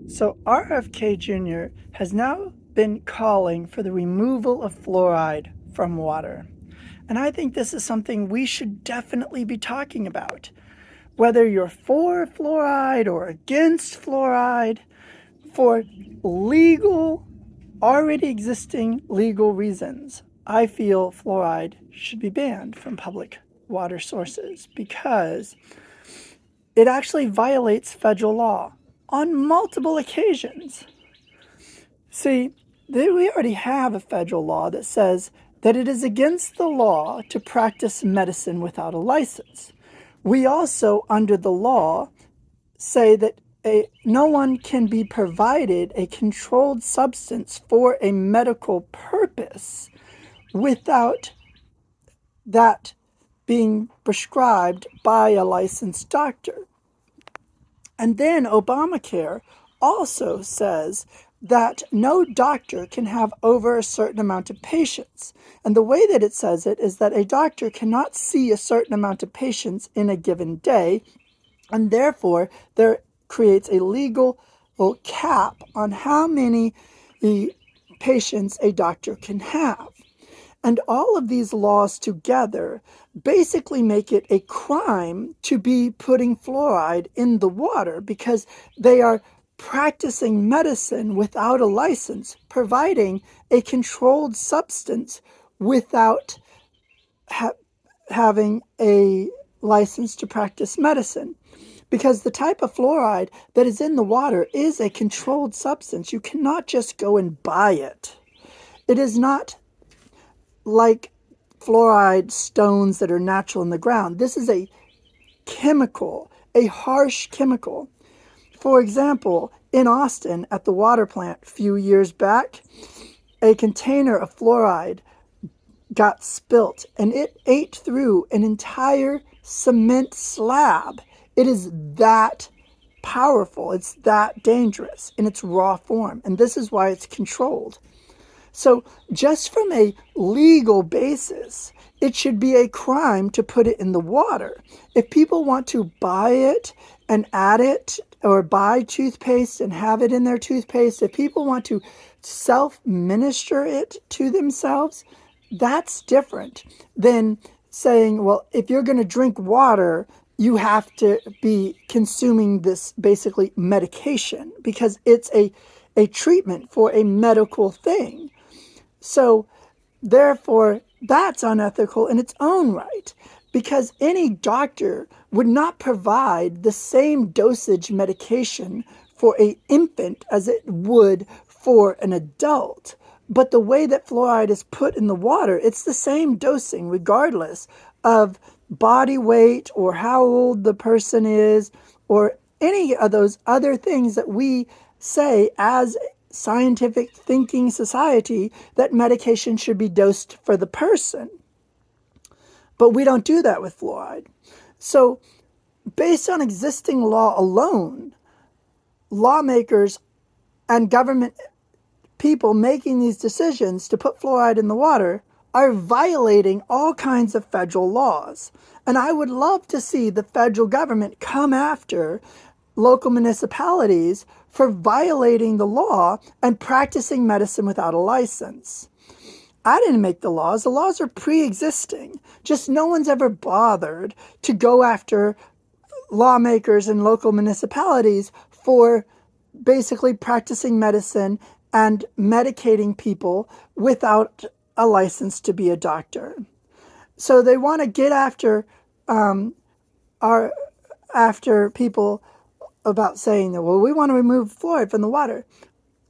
So RFK Jr. has now been calling for the removal of fluoride from water. And I think this is something we should definitely be talking about. Whether you're for fluoride or against fluoride, for legal, already existing legal reasons, I feel fluoride should be banned from public water sources because it actually violates federal law on multiple occasions. See, we already have a federal law that says that it is against the law to practice medicine without a license. We also, under the law, say that no one can be provided a controlled substance for a medical purpose without that being prescribed by a licensed doctor. And then Obamacare also says that no doctor can have over a certain amount of patients. And the way that it says it is that a doctor cannot see a certain amount of patients in a given day, and therefore there creates a legal cap on how many patients a doctor can have. And all of these laws together basically make it a crime to be putting fluoride in the water because they are practicing medicine without a license, providing a controlled substance without having a license to practice medicine. Because the type of fluoride that is in the water is a controlled substance. You cannot just go and buy it. It is not like fluoride stones that are natural in the ground. This is a chemical, a harsh chemical. For example, in Austin at the water plant a few years back, a container of fluoride got spilt and it ate through an entire cement slab. It is that powerful. It's that dangerous in its raw form. And this is why it's controlled. So just from a legal basis, it should be a crime to put it in the water. If people want to buy it and add it, or buy toothpaste and have it in their toothpaste, if people want to self-minister it to themselves, that's different than saying, well, if you're going to drink water, you have to be consuming this basically medication because it's a treatment for a medical thing. So therefore, that's unethical in its own right because any doctor would not provide the same dosage medication for an infant as it would for an adult. But the way that fluoride is put in the water, it's the same dosing regardless of body weight or how old the person is or any of those other things that we say as scientific thinking society that medication should be dosed for the person. But we don't do that with fluoride. So based on existing law alone, lawmakers and government people making these decisions to put fluoride in the water are violating all kinds of federal laws. And I would love to see the federal government come after local municipalities for violating the law and practicing medicine without a license. I didn't make the laws. The laws are pre-existing. Just no one's ever bothered to go after lawmakers and local municipalities for basically practicing medicine and medicating people without a license to be a doctor. So they want to get after people about saying that, well, we want to remove fluoride from the water.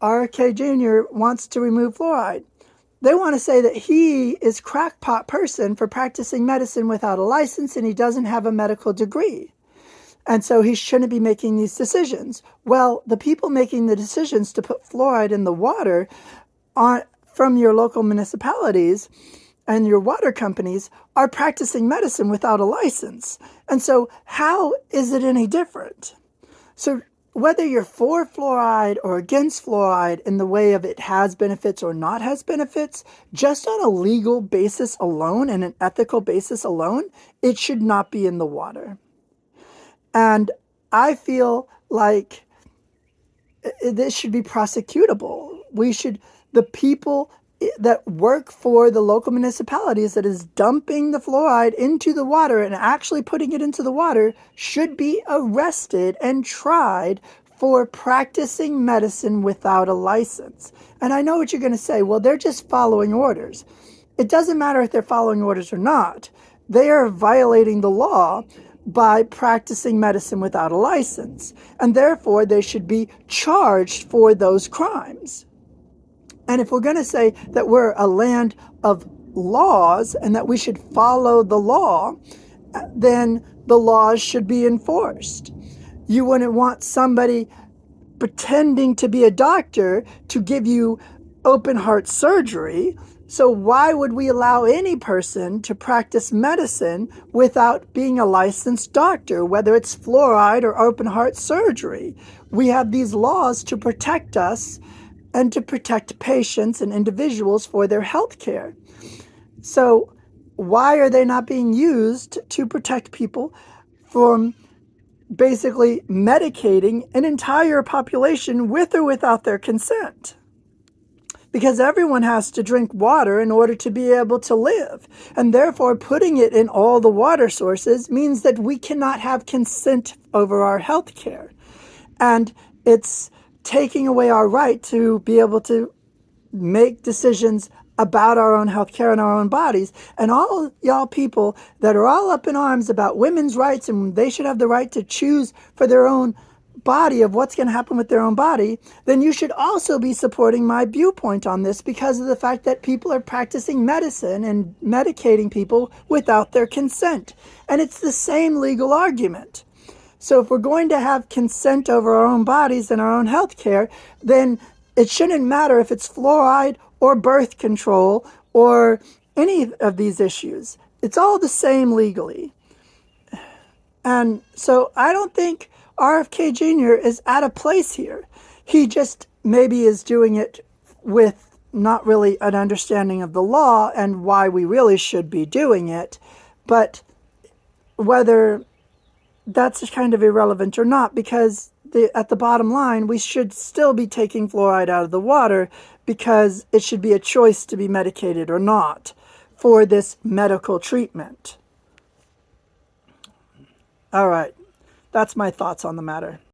RK Jr. wants to remove fluoride. They want to say that he is crackpot person for practicing medicine without a license and he doesn't have a medical degree. And so he shouldn't be making these decisions. Well, the people making the decisions to put fluoride in the water from your local municipalities and your water companies are practicing medicine without a license. And so how is it any different? So whether you're for fluoride or against fluoride in the way of it has benefits or not has benefits, just on a legal basis alone and an ethical basis alone, it should not be in the water. And I feel like this should be prosecutable. The people that work for the local municipalities that is dumping the fluoride into the water and actually putting it into the water should be arrested and tried for practicing medicine without a license. And I know what you're going to say. Well, they're just following orders. It doesn't matter if they're following orders or not. They are violating the law by practicing medicine without a license, and therefore they should be charged for those crimes. And if we're going to say that we're a land of laws and that we should follow the law, then the laws should be enforced. You wouldn't want somebody pretending to be a doctor to give you open heart surgery. So why would we allow any person to practice medicine without being a licensed doctor, whether it's fluoride or open heart surgery? We have these laws to protect us and to protect patients and individuals for their health care. So why are they not being used to protect people from basically medicating an entire population with or without their consent? Because everyone has to drink water in order to be able to live. And therefore, putting it in all the water sources means that we cannot have consent over our health care. And it's taking away our right to be able to make decisions about our own health care and our own bodies. And all y'all people that are all up in arms about women's rights and they should have the right to choose for their own body of what's going to happen with their own body, then you should also be supporting my viewpoint on this because of the fact that people are practicing medicine and medicating people without their consent. And it's the same legal argument. So if we're going to have consent over our own bodies and our own health care, then it shouldn't matter if it's fluoride or birth control or any of these issues. It's all the same legally. And so I don't think RFK Jr. is out of place here. He just maybe is doing it with not really an understanding of the law and why we really should be doing it. But whether that's kind of irrelevant or not, because at the bottom line, we should still be taking fluoride out of the water because it should be a choice to be medicated or not for this medical treatment. All right. That's my thoughts on the matter.